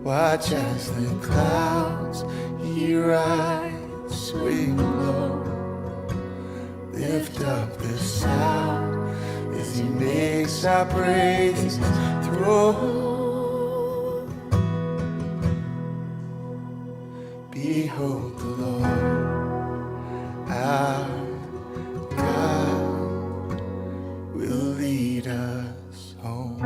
Watch as the clouds he rides swing low. Lift up the sound as he makes our praises through. Behold the Lord, our God will lead us home.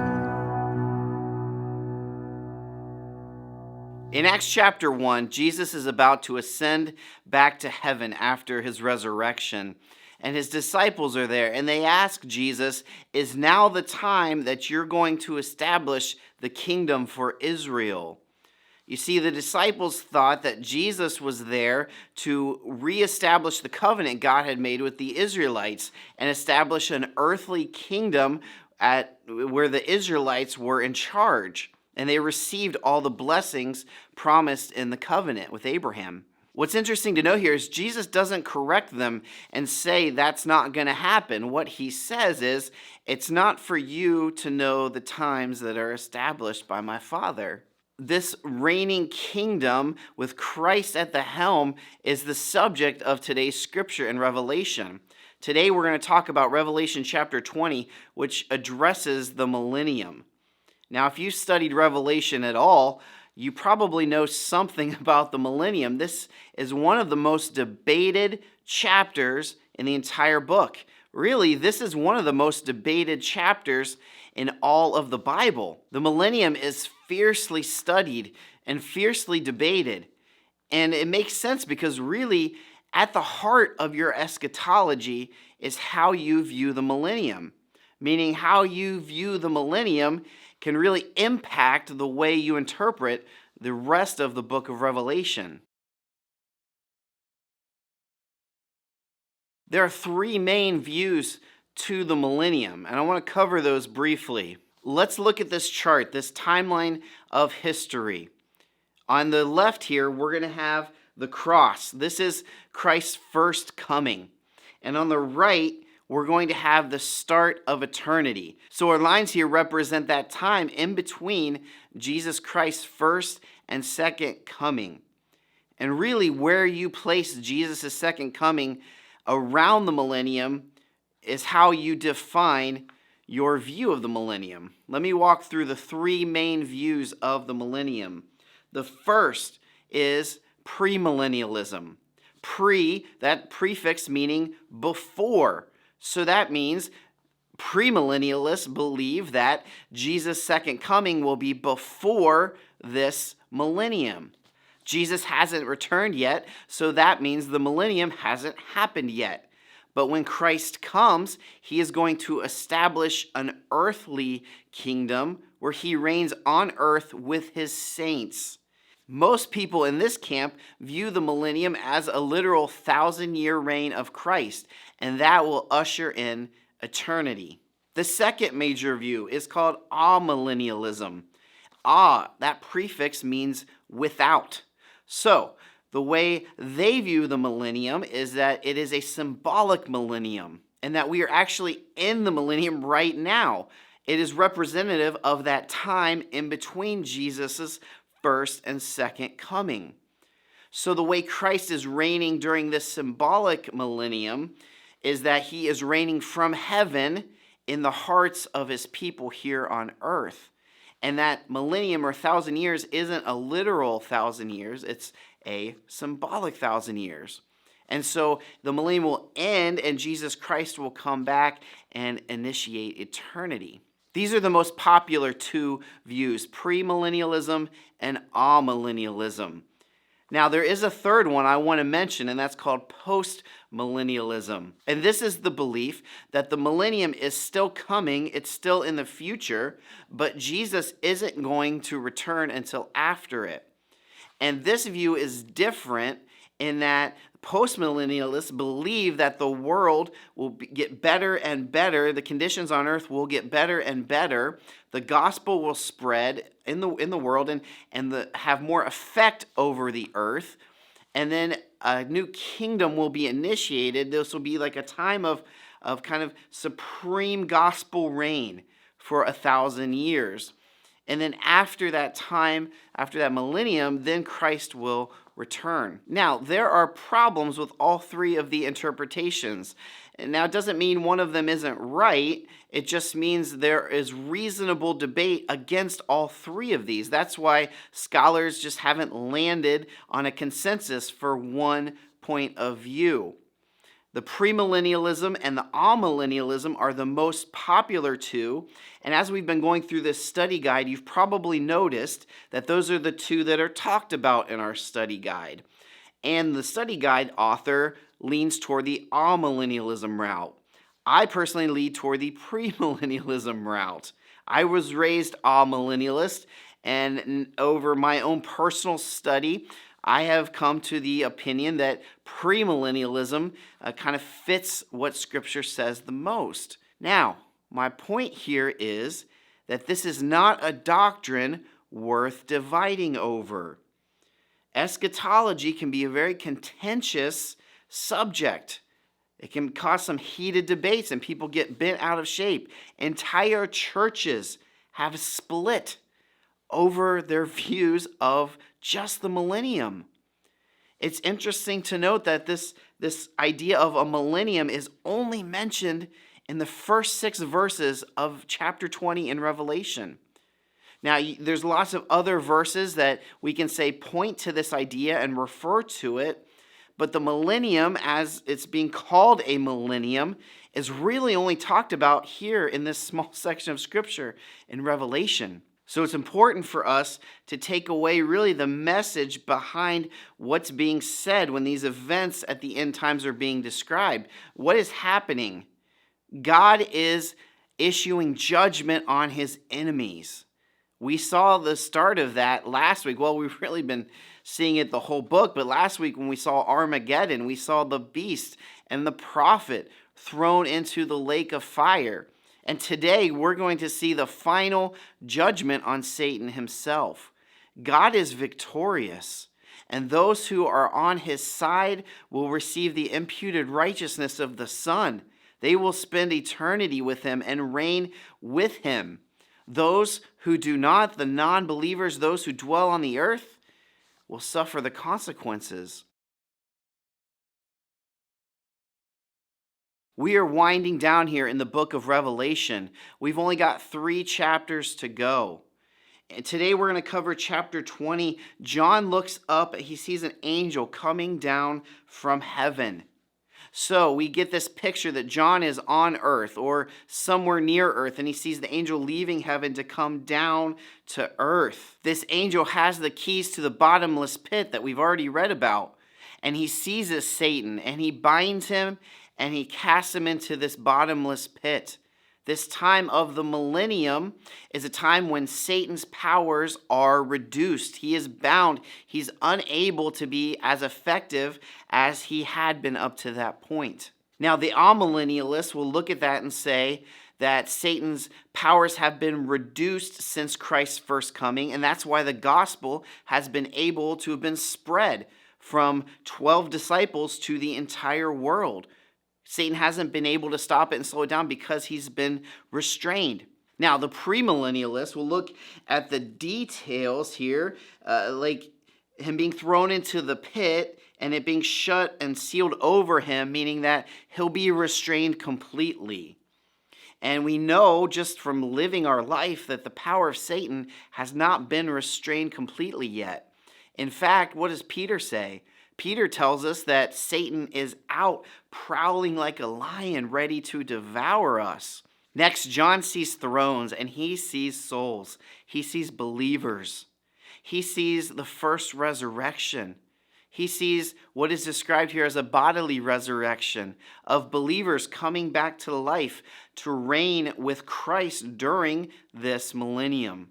In Acts chapter 1, Jesus is about to ascend back to heaven after his resurrection. And his disciples are there, and they ask Jesus, is now the time that you're going to establish the kingdom for Israel? You see, the disciples thought that Jesus was there to reestablish the covenant God had made with the Israelites and establish an earthly kingdom where the Israelites were in charge. And they received all the blessings promised in the covenant with Abraham. What's interesting to know here is Jesus doesn't correct them and say that's not going to happen. What he says is, it's not for you to know the times that are established by my Father. This reigning kingdom with Christ at the helm is the subject of today's scripture in Revelation. Today we're going to talk about Revelation chapter 20, which addresses the millennium. Now, if you studied Revelation at all, you probably know something about the millennium. This is one of the most debated chapters in the entire book. Really, this is one of the most debated chapters in all of the Bible. The millennium is fiercely studied and fiercely debated. And it makes sense because really, at the heart of your eschatology is how you view the millennium. Meaning how you view the millennium can really impact the way you interpret the rest of the book of Revelation. There are three main views to the millennium, and I want to cover those briefly. Let's look at this chart, this timeline of history. On the left here, we're going to have the cross. This is Christ's first coming. And on the right, we're going to have the start of eternity. So our lines here represent that time in between Jesus Christ's first and second coming. And really, where you place Jesus' second coming around the millennium is how you define your view of the millennium. Let me walk through the three main views of the millennium. The first is premillennialism. Pre, that prefix meaning before. So that means premillennialists believe that Jesus' second coming will be before this millennium. Jesus hasn't returned yet, so that means the millennium hasn't happened yet. But when Christ comes, he is going to establish an earthly kingdom where he reigns on earth with his saints. Most people in this camp view the millennium as a literal 1,000-year reign of Christ, and that will usher in eternity. The second major view is called amillennialism. That prefix means without. So, the way they view the millennium is that it is a symbolic millennium, and that we are actually in the millennium right now. It is representative of that time in between Jesus' first and second coming. So the way Christ is reigning during this symbolic millennium is that he is reigning from heaven in the hearts of his people here on earth. And that millennium or 1,000 years isn't a literal 1,000 years, it's a symbolic 1,000 years. And so the millennium will end and Jesus Christ will come back and initiate eternity. These are the most popular two views, premillennialism and amillennialism. Now, there is a third one I want to mention, and that's called postmillennialism. And this is the belief that the millennium is still coming, it's still in the future, but Jesus isn't going to return until after it. And this view is different in that postmillennialists believe that the world will get better and better, the conditions on earth will get better and better, the gospel will spread in the world and have more effect over the earth, and then a new kingdom will be initiated. This will be like a time of kind of supreme gospel reign for 1,000 years. And then after that time, after that millennium, then Christ will return. Now, there are problems with all three of the interpretations. And now, it doesn't mean one of them isn't right. It just means there is reasonable debate against all three of these. That's why scholars just haven't landed on a consensus for one point of view. The premillennialism and the amillennialism are the most popular two. And as we've been going through this study guide, you've probably noticed that those are the two that are talked about in our study guide. And the study guide author leans toward the amillennialism route. I personally lead toward the premillennialism route. I was raised amillennialist, and over my own personal study, I have come to the opinion that premillennialism kind of fits what Scripture says the most. Now, my point here is that this is not a doctrine worth dividing over. Eschatology can be a very contentious subject. It can cause some heated debates and people get bent out of shape. Entire churches have split over their views of just the millennium. It's interesting to note that this idea of a millennium is only mentioned in the first 6 verses of chapter 20 in Revelation. Now, there's lots of other verses that we can say point to this idea and refer to it, but the millennium, as it's being called a millennium, is really only talked about here in this small section of Scripture in Revelation. So it's important for us to take away really the message behind what's being said when these events at the end times are being described. What is happening? God is issuing judgment on his enemies. We saw the start of that last week. Well, we've really been seeing it the whole book, but last week when we saw Armageddon, we saw the beast and the prophet thrown into the lake of fire. And today we're going to see the final judgment on Satan himself. God is victorious, and those who are on his side will receive the imputed righteousness of the Son. They will spend eternity with him and reign with him. Those who do not, the non-believers, those who dwell on the earth, will suffer the consequences. We are winding down here in the book of Revelation. We've only got 3 chapters to go. And today we're going to cover chapter 20. John looks up, he sees an angel coming down from heaven. So we get this picture that John is on earth or somewhere near earth, and he sees the angel leaving heaven to come down to earth. This angel has the keys to the bottomless pit that we've already read about, and he seizes Satan, and he binds him, and he casts him into this bottomless pit. This time of the millennium is a time when Satan's powers are reduced. He is bound. He's unable to be as effective as he had been up to that point. Now, the amillennialists will look at that and say that Satan's powers have been reduced since Christ's first coming, and that's why the gospel has been able to have been spread from 12 disciples to the entire world. Satan hasn't been able to stop it and slow it down because he's been restrained. Now, the premillennialists will look at the details here, like him being thrown into the pit and it being shut and sealed over him, meaning that he'll be restrained completely. And we know just from living our life that the power of Satan has not been restrained completely yet. In fact, what does Peter say? Peter tells us that Satan is out prowling like a lion ready to devour us. Next, John sees thrones and he sees souls. He sees believers. He sees the first resurrection. He sees what is described here as a bodily resurrection of believers coming back to life to reign with Christ during this millennium.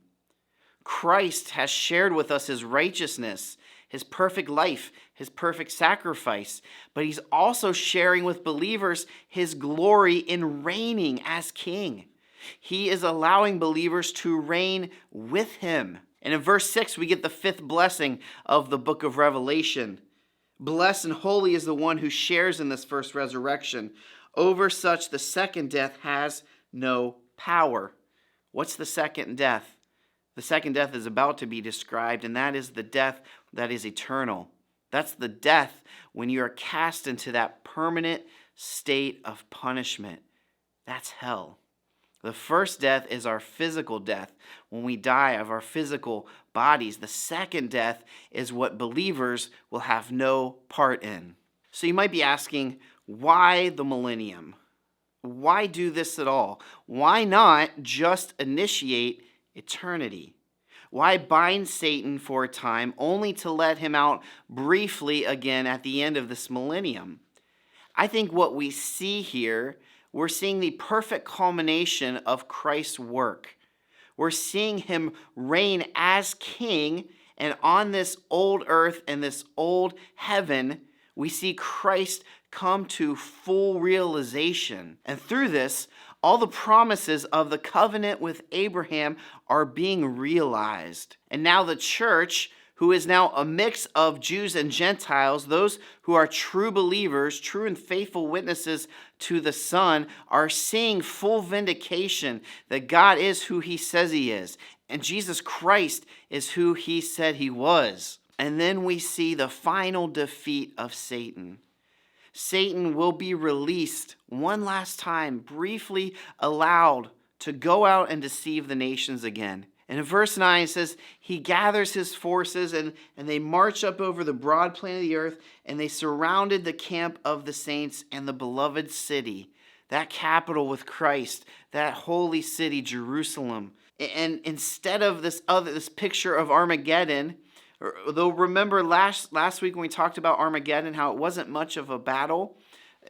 Christ has shared with us his righteousness, his perfect life, his perfect sacrifice, but he's also sharing with believers his glory in reigning as king. He is allowing believers to reign with him. And in verse 6, we get the 5th blessing of the book of Revelation. Blessed and holy is the one who shares in this first resurrection. Over such the second death has no power. What's the second death? The second death is about to be described, and that is the death that is eternal. That's the death when you are cast into that permanent state of punishment. That's hell. The first death is our physical death, when we die of our physical bodies. The second death is what believers will have no part in. So you might be asking, why the millennium? Why do this at all? Why not just initiate eternity? Why bind Satan for a time only to let him out briefly again at the end of this millennium? I think what we see here, we're seeing the perfect culmination of Christ's work. We're seeing him reign as king, and on this old earth and this old heaven, we see Christ come to full realization. And through this, all the promises of the covenant with Abraham are being realized. And now the church, who is now a mix of Jews and Gentiles, those who are true believers, true and faithful witnesses to the Son, are seeing full vindication that God is who he says he is, and Jesus Christ is who he said he was. And then we see the final defeat of Satan. Satan will be released one last time, briefly allowed to go out and deceive the nations again. And in verse 9 it says, he gathers his forces and they march up over the broad plain of the earth, and they surrounded the camp of the saints and the beloved city, that capital with Christ, that holy city, Jerusalem. And instead of this picture of Armageddon, though remember last week when we talked about Armageddon, how it wasn't much of a battle,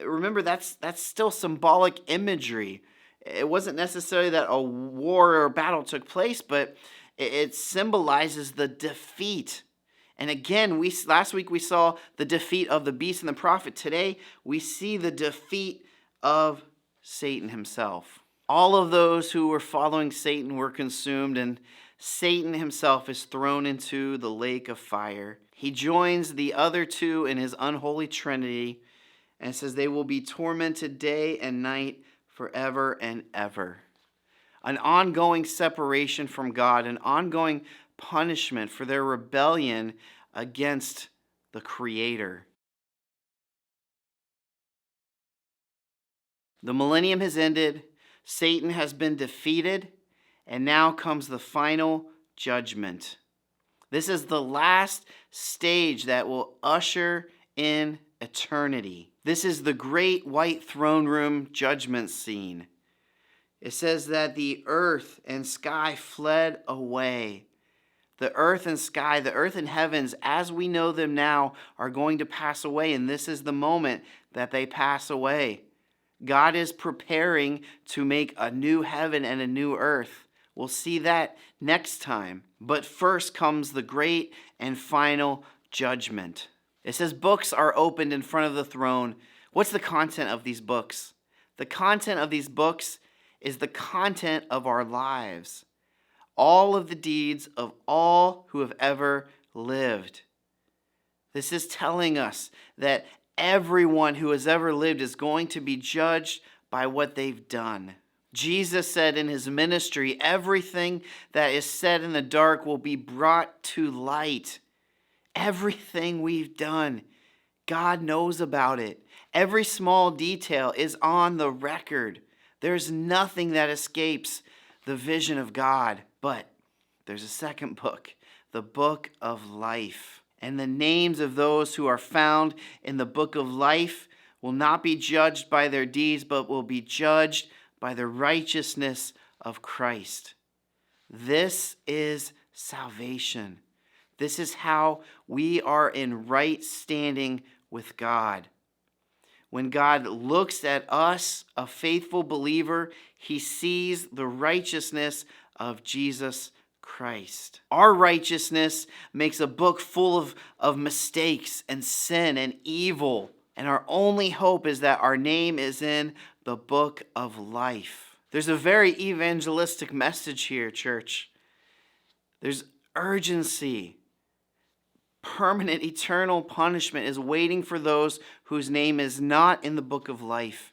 remember that's still symbolic imagery. It wasn't necessarily that a war or a battle took place, but it symbolizes the defeat. And again, last week we saw the defeat of the beast and the prophet. Today we see the defeat of Satan himself. All of those who were following Satan were consumed, and Satan himself is thrown into the lake of fire. He joins the other two in his unholy trinity and says they will be tormented day and night forever and ever. An ongoing separation from God, an ongoing punishment for their rebellion against the Creator. The millennium has ended, Satan has been defeated, and now comes the final judgment. This is the last stage that will usher in eternity. This is the great white throne room judgment scene. It says that the earth and sky fled away. The earth and sky, the earth and heavens, as we know them now, are going to pass away, and this is the moment that they pass away. God is preparing to make a new heaven and a new earth. We'll see that next time. But first comes the great and final judgment. It says books are opened in front of the throne. What's the content of these books? The content of these books is the content of our lives. All of the deeds of all who have ever lived. This is telling us that everyone who has ever lived is going to be judged by what they've done. Jesus said in his ministry, everything that is said in the dark will be brought to light. Everything we've done, God knows about it. Every small detail is on the record. There's nothing that escapes the vision of God. But there's a second book, the book of life. And the names of those who are found in the book of life will not be judged by their deeds, but will be judged by the righteousness of Christ. This is salvation. This is how we are in right standing with God. When God looks at us, a faithful believer, he sees the righteousness of Jesus Christ. Our righteousness makes a book full of mistakes and sin and evil. And our only hope is that our name is in the book of life. There's a very evangelistic message here, church. There's urgency. Permanent, eternal punishment is waiting for those whose name is not in the book of life.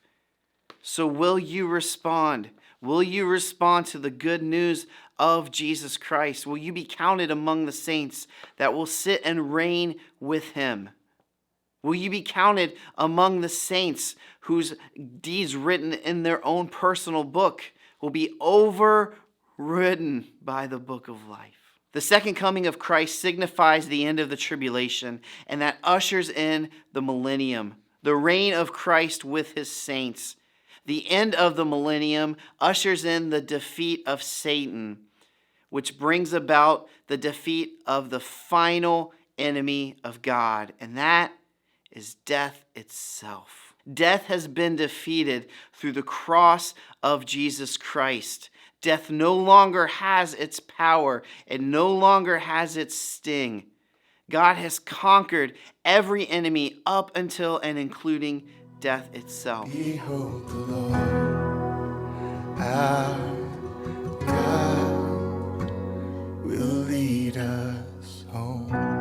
So will you respond? Will you respond to the good news of Jesus Christ? Will you be counted among the saints that will sit and reign with him? Will you be counted among the saints whose deeds written in their own personal book will be overridden by the book of life? The second coming of Christ signifies the end of the tribulation, and that ushers in the millennium, the reign of Christ with his saints. The end of the millennium ushers in the defeat of Satan, which brings about the defeat of the final enemy of God, and that is death itself. Death has been defeated through the cross of Jesus Christ. Death no longer has its power. It no longer has its sting. God has conquered every enemy up until and including death itself. Behold the Lord, our God will lead us home.